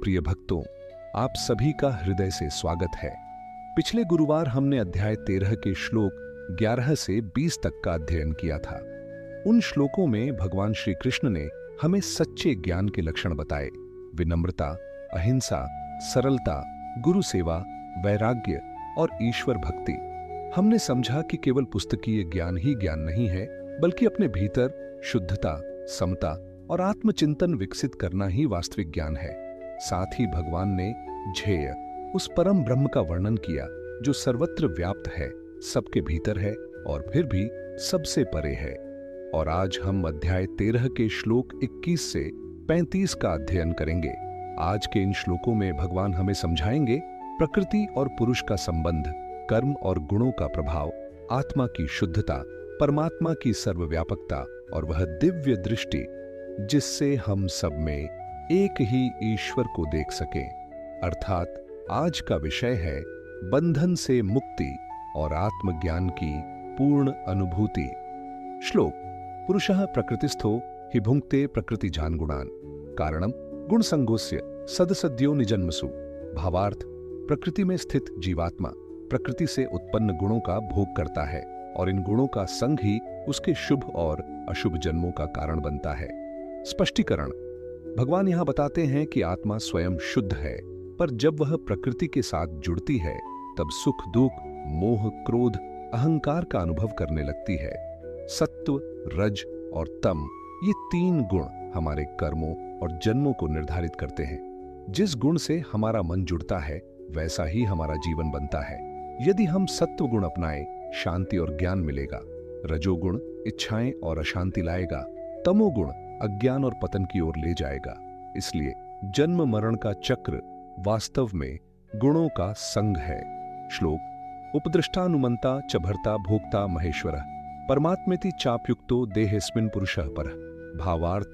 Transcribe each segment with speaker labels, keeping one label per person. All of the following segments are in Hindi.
Speaker 1: प्रिय भक्तों, आप सभी का हृदय से स्वागत है। पिछले गुरुवार हमने अध्याय 13 के श्लोक 11 से 20 तक का अध्ययन किया था। उन श्लोकों में भगवान श्री कृष्ण ने हमें सच्चे ज्ञान के लक्षण बताए। विनम्रता, अहिंसा, सरलता, गुरु सेवा, वैराग्य और ईश्वर भक्ति। हमने समझा कि केवल पुस्तकीय ज्ञान ही ज्ञान नहीं है, बल्कि अपने भीतर शुद्धता, समता और आत्मचिंतन विकसित करना ही वास्तविक ज्ञान है। साथ ही भगवान ने झेय, उस परम ब्रह्म का वर्णन किया जो सर्वत्र व्याप्त है, सबके भीतर है और फिर भी सबसे परे है। और आज हम अध्याय 13 के श्लोक 21 से 35 का अध्ययन करेंगे। आज के इन श्लोकों में भगवान हमें समझाएंगे प्रकृति और पुरुष का संबंध, कर्म और गुणों का प्रभाव, आत्मा की शुद्धता, परमात्मा की सर्वव्यापकता और वह दिव्य दृष्टि जिससे हम सब में एक ही ईश्वर को देख सकें। अर्थात आज का विषय है बंधन से मुक्ति और आत्मज्ञान की पूर्ण अनुभूति। श्लोक। पुरुषः प्रकृतिस्थो हि भुंक्ते प्रकृति जान गुणान कारणम गुण संगोस्य सदसद्यो निजन्मसु। भावार्थ, प्रकृति में स्थित जीवात्मा प्रकृति से उत्पन्न गुणों का भोग करता है और इन गुणों का संग ही उसके शुभ और अशुभ जन्मों का कारण बनता है। स्पष्टीकरण। भगवान यहां बताते हैं कि आत्मा स्वयं शुद्ध है, पर जब वह प्रकृति के साथ जुड़ती है तब सुख दुख, मोह, क्रोध, अहंकार का अनुभव करने लगती है। सत्व, रज और तम, ये तीन गुण हमारे कर्मों और जन्मों को निर्धारित करते हैं। जिस गुण से हमारा मन जुड़ता है वैसा ही हमारा जीवन बनता है। यदि हम सत्व गुण अपनाएं, शांति और ज्ञान मिलेगा। रजोगुण इच्छाएं और अशांति लाएगा। तमोगुण अज्ञान और पतन की ओर ले जाएगा। इसलिए जन्म मरण का चक्र वास्तव में गुणों का संग है। श्लोक। उपदृष्टानुमंता च भर्ता भोक्ता महेश्वरः परमात्मेति चाप्युक्तो देहेस्मिन् पुरुषः परः। भावार्थ,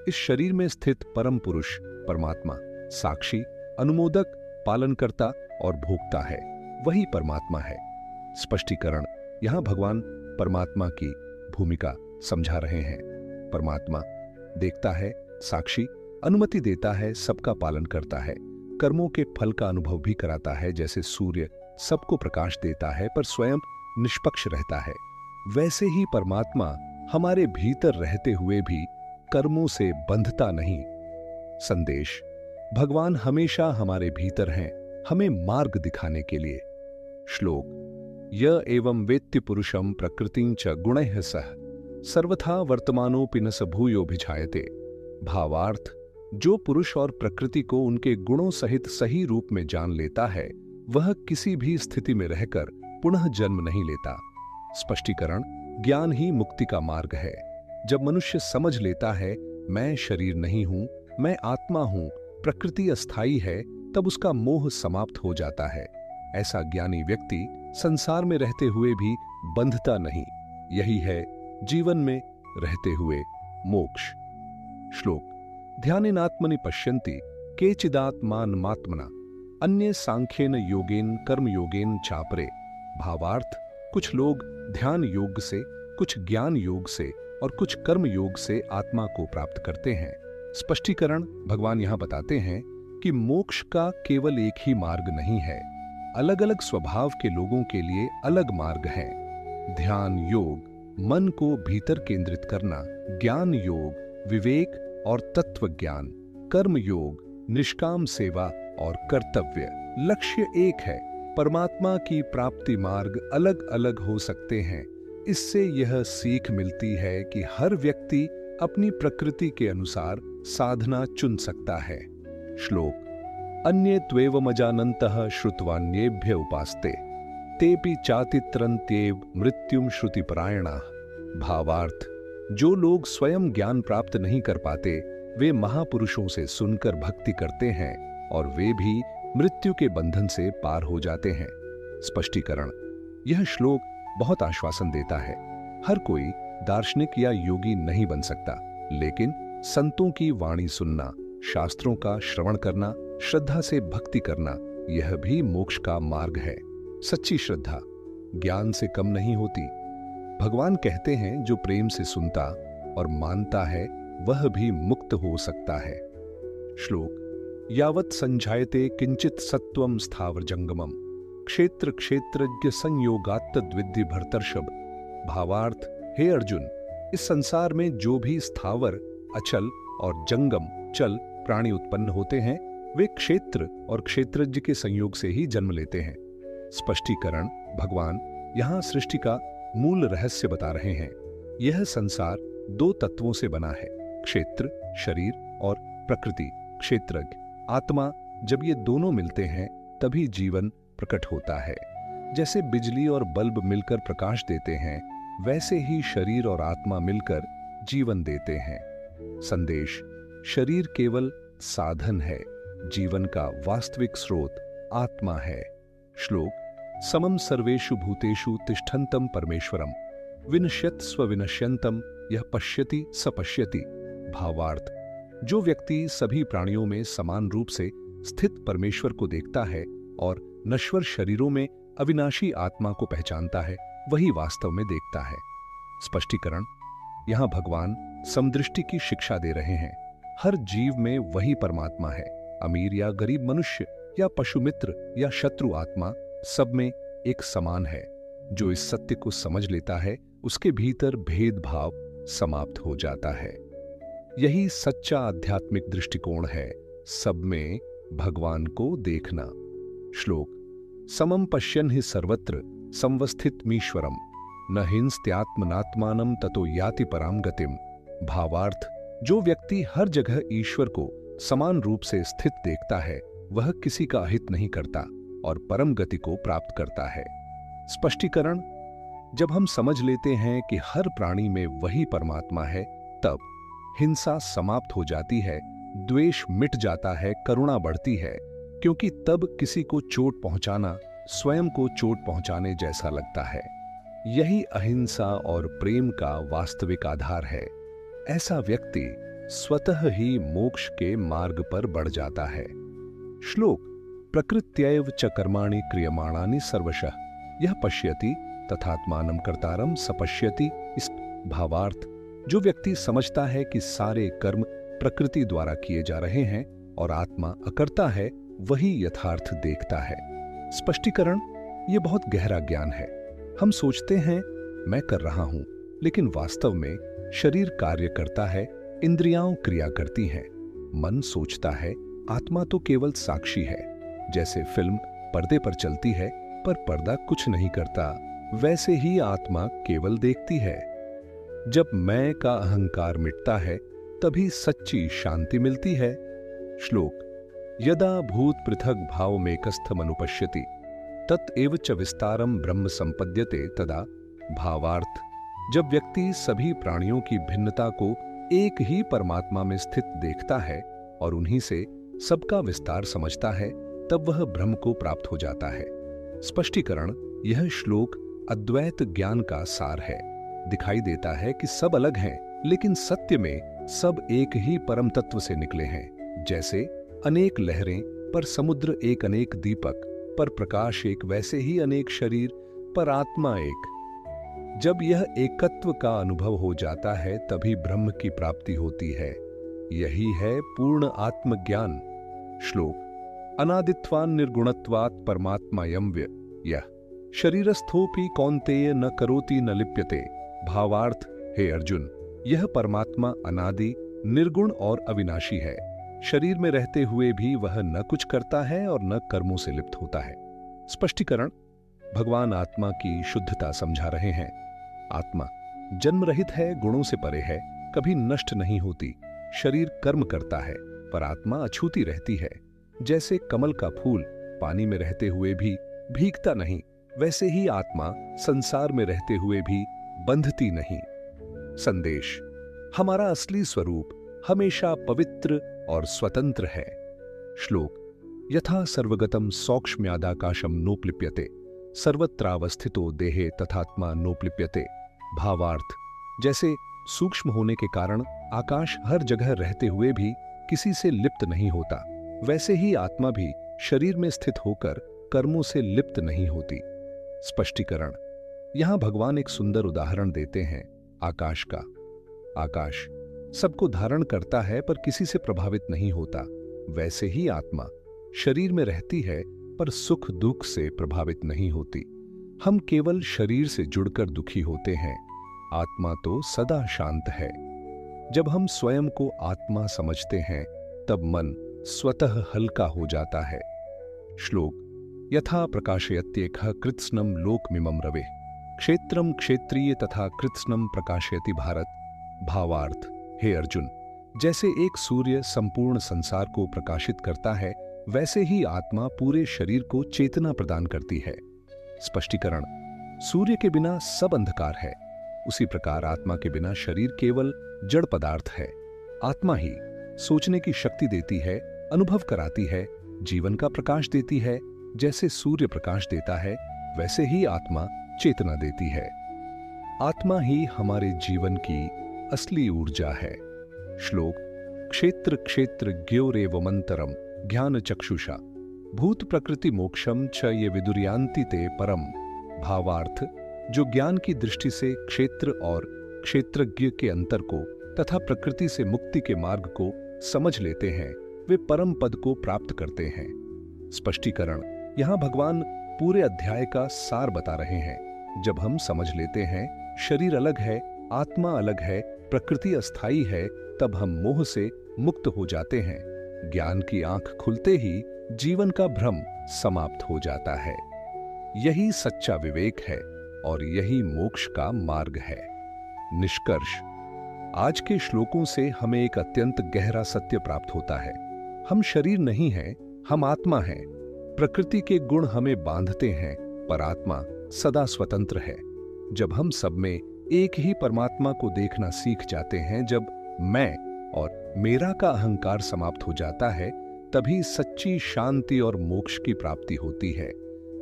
Speaker 1: इस शरीर में स्थित परम पुरुष परमात्मा साक्षी, अनुमोदक, पालनकर्ता और भोक्ता है, वही परमात्मा है। स्पष्टीकरण। यहां भगवान परमात्मा की भूमिका समझा रहे हैं। परमात्मा देखता है, साक्षी, अनुमति देता है, सबका पालन करता है, कर्मों के फल का अनुभव भी कराता है। जैसे सूर्य सबको प्रकाश देता है पर स्वयं निष्पक्ष रहता है, वैसे ही परमात्मा हमारे भीतर रहते हुए भी कर्मों से बंधता नहीं। संदेश। भगवान हमेशा हमारे भीतर हैं, हमें मार्ग दिखाने के लिए। श्लोक। य एवं वेत्ति पुरुषं प्रकृतिं च गुणैः सह सर्वथा वर्तमानोऽपि न स भूयोऽभिजायते। भावार्थ, जो पुरुष और प्रकृति को उनके गुणों सहित सही रूप में जान लेता है वह किसी भी स्थिति में रहकर पुनः जन्म नहीं लेता। स्पष्टीकरण। ज्ञान ही मुक्ति का मार्ग है। जब मनुष्य समझ लेता है मैं शरीर नहीं हूं, मैं आत्मा हूं, प्रकृति अस्थायी है, तब उसका मोह समाप्त हो जाता है। ऐसा ज्ञानी व्यक्ति संसार में रहते हुए भी बंधता नहीं। यही है जीवन में रहते हुए मोक्ष। श्लोक। ध्यानेनात्मनि पश्यन्ति केचिदात्मानमात्मना अन्ये सांख्येन योगेन कर्म योगेन चापरे। भावार्थ, कुछ लोग ध्यान योग से, कुछ ज्ञान योग से और कुछ कर्म योग से आत्मा को प्राप्त करते हैं। स्पष्टीकरण। भगवान यहां बताते हैं कि मोक्ष का केवल एक ही मार्ग नहीं है, अलग अलग स्वभाव के लोगों के लिए अलग मार्ग हैं। ध्यान योग मन को भीतर केंद्रित करना, ज्ञान योग विवेक और तत्व ज्ञान, कर्म योग निष्काम सेवा और कर्तव्य। लक्ष्य एक है, परमात्मा की प्राप्ति मार्ग अलग अलग हो सकते हैं। इससे यह सीख मिलती है कि हर व्यक्ति अपनी प्रकृति के अनुसार साधना चुन सकता है। श्लोक। अन्ये त्वेवमजानन्तः श्रुत्वान्येभ्य उपास्ते तेपि चातित्रन्त्येव मृत्युम श्रुतिपरायणाः। भावार्थ, जो लोग स्वयं ज्ञान प्राप्त नहीं कर पाते वे महापुरुषों से सुनकर भक्ति करते हैं और वे भी मृत्यु के बंधन से पार हो जाते हैं। स्पष्टीकरण। यह श्लोक बहुत आश्वासन देता है। हर कोई दार्शनिक या योगी नहीं बन सकता, लेकिन संतों की वाणी सुनना, शास्त्रों का श्रवण करना, श्रद्धा से भक्ति करना, यह भी मोक्ष का मार्ग है। सच्ची श्रद्धा ज्ञान से कम नहीं होती। भगवान कहते हैं जो प्रेम से सुनता और मानता है वह भी मुक्त हो सकता है। श्लोक। यावत् संजायते किंचित सत्वम स्थावर जंगमम क्षेत्र क्षेत्रज्ञ संयोगात्तद्विद्धि भरतर्षभ। भावार्थ, हे अर्जुन, इस संसार में जो भी स्थावर, अचल और जंगम चल प्राणी उत्पन्न होते हैं वे क्षेत्र और क्षेत्रज्ञ के संयोग से ही जन्म लेते हैं। स्पष्टीकरण: भगवान यहाँ सृष्टि का मूल रहस्य बता रहे हैं। यह संसार दो तत्वों से बना है, क्षेत्र शरीर और प्रकृति क्षेत्रज्ञ आत्मा। जब ये दोनों मिलते हैं तभी जीवन प्रकट होता है। जैसे बिजली और बल्ब मिलकर प्रकाश देते हैं, वैसे ही शरीर और आत्मा मिलकर जीवन देते हैं। संदेश: शरीर केवल साधन है, जीवन का वास्तविक स्रोत आत्मा है। श्लोक: समम सर्वेषु भूतेषु तिष्ठन्तं परमेश्वरम विनश्यत् स्वविनश्यन्तं यह पश्यति स पश्यति। भावार्थ: जो व्यक्ति सभी प्राणियों में समान रूप से स्थित परमेश्वर को देखता है और नश्वर शरीरों में अविनाशी आत्मा को पहचानता है, वही वास्तव में देखता है। स्पष्टीकरण: यहाँ भगवान समदृष्टि की शिक्षा दे रहे हैं। हर जीव में वही परमात्मा है। अमीर या गरीब मनुष्य या पशु मित्र या शत्रु आत्मा, सब में एक समान है। जो इस सत्य को समझ लेता है उसके भीतर भेदभाव समाप्त हो जाता है। यही सच्चा आध्यात्मिक दृष्टिकोण है, सब में भगवान को देखना। श्लोक: समम पश्यन् हि सर्वत्र संवस्थितमीश्वरम न हिंस्त्यात्मनात्मानं ततो याति पराम गतिम। भावार्थ: जो व्यक्ति हर जगह ईश्वर को समान रूप से स्थित देखता है वह किसी का अहित नहीं करता और परम गति को प्राप्त करता है। स्पष्टीकरण: जब हम समझ लेते हैं कि हर प्राणी में वही परमात्मा है, तब हिंसा समाप्त हो जाती है, द्वेष मिट जाता है, करुणा बढ़ती है, क्योंकि तब किसी को चोट पहुंचाना स्वयं को चोट पहुंचाने जैसा लगता है। यही अहिंसा और प्रेम का वास्तविक आधार है। ऐसा व्यक्ति स्वतः ही मोक्ष के मार्ग पर बढ़ जाता है। श्लोक: प्रकृत्यैव च कर्माणि क्रियमाणानि सर्वशः यह पश्यति तथात्मानं कर्तारं सपश्यति। इस भावार्थ: जो व्यक्ति समझता है कि सारे कर्म प्रकृति द्वारा किए जा रहे हैं और आत्मा अकर्ता है, वही यथार्थ देखता है। स्पष्टीकरण: यह बहुत गहरा ज्ञान है। हम सोचते हैं मैं कर रहा हूं, लेकिन वास्तव में शरीर कार्य करता है, इंद्रियां क्रिया करती हैं, मन सोचता है, आत्मा तो केवल साक्षी है। जैसे फिल्म पर्दे पर चलती है पर पर्दा कुछ नहीं करता, वैसे ही आत्मा केवल देखती है। जब मैं का अहंकार मिटता है तभी सच्ची शांति मिलती है। श्लोक: यदा भूत पृथक भाव मेकस्थम अनुपश्यति तत्एव च विस्तारम ब्रह्म संपद्यते तदा। भावार्थ: जब व्यक्ति सभी प्राणियों की भिन्नता को एक ही परमात्मा में स्थित देखता है और उन्हीं से सबका विस्तार समझता है, तब वह ब्रह्म को प्राप्त हो जाता है। स्पष्टीकरण: यह श्लोक अद्वैत ज्ञान का सार है। दिखाई देता है कि सब अलग हैं, लेकिन सत्य में सब एक ही परम तत्व से निकले हैं। जैसे अनेक लहरें पर समुद्र एक, अनेक दीपक पर प्रकाश एक, वैसे ही अनेक शरीर पर आत्मा एक। जब यह एकत्व का अनुभव हो जाता है तभी ब्रह्म की प्राप्ति होती है। यही है पूर्ण आत्मज्ञान। श्लोक: अनादित्वान् निर्गुणत्वात् परमात्मायं यः शरीरस्थोपि कौन्तेय न करोति न लिप्यते। भावार्थ: हे अर्जुन, यह परमात्मा अनादि, निर्गुण और अविनाशी है। शरीर में रहते हुए भी वह न कुछ करता है और न कर्मों से लिप्त होता है। स्पष्टीकरण: भगवान आत्मा की शुद्धता समझा रहे हैं। आत्मा जन्म रहित है, गुणों से परे है, कभी नष्ट नहीं होती। शरीर कर्म करता है पर आत्मा अछूती रहती है। जैसे कमल का फूल पानी में रहते हुए भी भीगता नहीं, वैसे ही आत्मा संसार में रहते हुए भी बंधती नहीं। संदेश: हमारा असली स्वरूप हमेशा पवित्र और स्वतंत्र है। श्लोक: यथा सर्वगतम सौक्ष्म्यादाकाशम नोपलिप्यते सर्वत्रावस्थितो देहे तथात्मा नोपलिप्यते। भावार्थ: जैसे सूक्ष्म होने के कारण आकाश हर जगह रहते हुए भी किसी से लिप्त नहीं होता, वैसे ही आत्मा भी शरीर में स्थित होकर कर्मों से लिप्त नहीं होती। स्पष्टीकरण: यहां भगवान एक सुंदर उदाहरण देते हैं आकाश का। आकाश सबको धारण करता है पर किसी से प्रभावित नहीं होता। वैसे ही आत्मा शरीर में रहती है पर सुख दुख से प्रभावित नहीं होती। हम केवल शरीर से जुड़कर दुखी होते हैं, आत्मा तो सदा शांत है। जब हम स्वयं को आत्मा समझते हैं तब मन स्वतः हल्का हो जाता है। श्लोक यथा प्रकाशयत्येकः कृत्स्नं लोकमिमं रविः क्षेत्रम क्षेत्रीय तथा कृत्स्नं प्रकाशयति भारत। भावार्थ, हे अर्जुन, जैसे एक सूर्य संपूर्ण संसार को प्रकाशित करता है, वैसे ही आत्मा पूरे शरीर को चेतना प्रदान करती है। स्पष्टीकरण, सूर्य के बिना सब अंधकार है, उसी प्रकार आत्मा के बिना शरीर केवल जड़ पदार्थ है। आत्मा ही सोचने की शक्ति देती है, अनुभव कराती है, जीवन का प्रकाश देती है। जैसे सूर्य प्रकाश देता है, वैसे ही आत्मा चेतना देती है। आत्मा ही हमारे जीवन की असली ऊर्जा है। श्लोक क्षेत्र क्षेत्र ज्ञोरेवमंतरम ज्ञान चक्षुषा भूत प्रकृति मोक्षम च ये विदुर्यांति ते परम। भावार्थ, जो ज्ञान की दृष्टि से क्षेत्र और क्षेत्रज्ञ के अंतर को तथा प्रकृति से मुक्ति के मार्ग को समझ लेते हैं, वे परम पद को प्राप्त करते हैं। स्पष्टीकरण, यहाँ भगवान पूरे अध्याय का सार बता रहे हैं। जब हम समझ लेते हैं शरीर अलग है, आत्मा अलग है, प्रकृति अस्थाई है, तब हम मोह से मुक्त हो जाते हैं। ज्ञान की आंख खुलते ही जीवन का भ्रम समाप्त हो जाता है। यही सच्चा विवेक है और यही मोक्ष का मार्ग है। निष्कर्ष, आज के श्लोकों से हमें एक अत्यंत गहरा सत्य प्राप्त होता है। हम शरीर नहीं हैं, हम आत्मा हैं। प्रकृति के गुण हमें बांधते हैं, पर आत्मा सदा स्वतंत्र है। जब हम सब में एक ही परमात्मा को देखना सीख जाते हैं, जब मैं और मेरा का अहंकार समाप्त हो जाता है, तभी सच्ची शांति और मोक्ष की प्राप्ति होती है।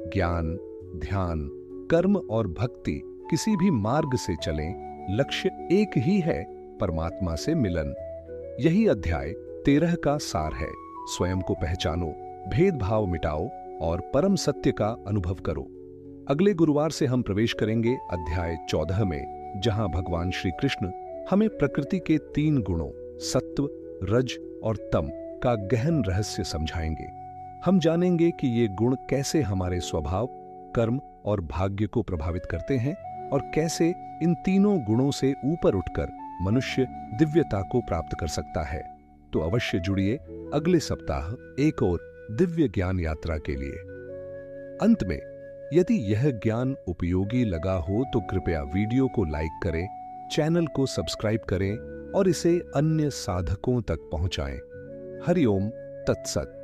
Speaker 1: ज्ञान, ध्यान, कर्म और भक्ति किसी भी मार्ग से चलें, लक्ष्य एक ही है, परमात्मा से मिलन। यही अध्याय 13 का सार है। स्वयं को पहचानो, भेदभाव मिटाओ और परम सत्य का अनुभव करो। अगले गुरुवार से हम प्रवेश करेंगे अध्याय 14 में, जहां भगवान श्री कृष्ण हमें प्रकृति के 3 गुणों सत्व, रज और तम का गहन रहस्य समझाएंगे। हम जानेंगे कि ये गुण कैसे हमारे स्वभाव, कर्म और भाग्य को प्रभावित करते हैं और कैसे इन तीनों गुणों से ऊपर उठकर मनुष्य दिव्यता को प्राप्त कर सकता है। तो अवश्य जुड़िए अगले सप्ताह एक और दिव्य ज्ञान यात्रा के लिए। अंत में, यदि यह ज्ञान उपयोगी लगा हो तो कृपया वीडियो को लाइक करें, चैनल को सब्सक्राइब करें और इसे अन्य साधकों तक पहुंचाएं। हरि ओम तत्सत।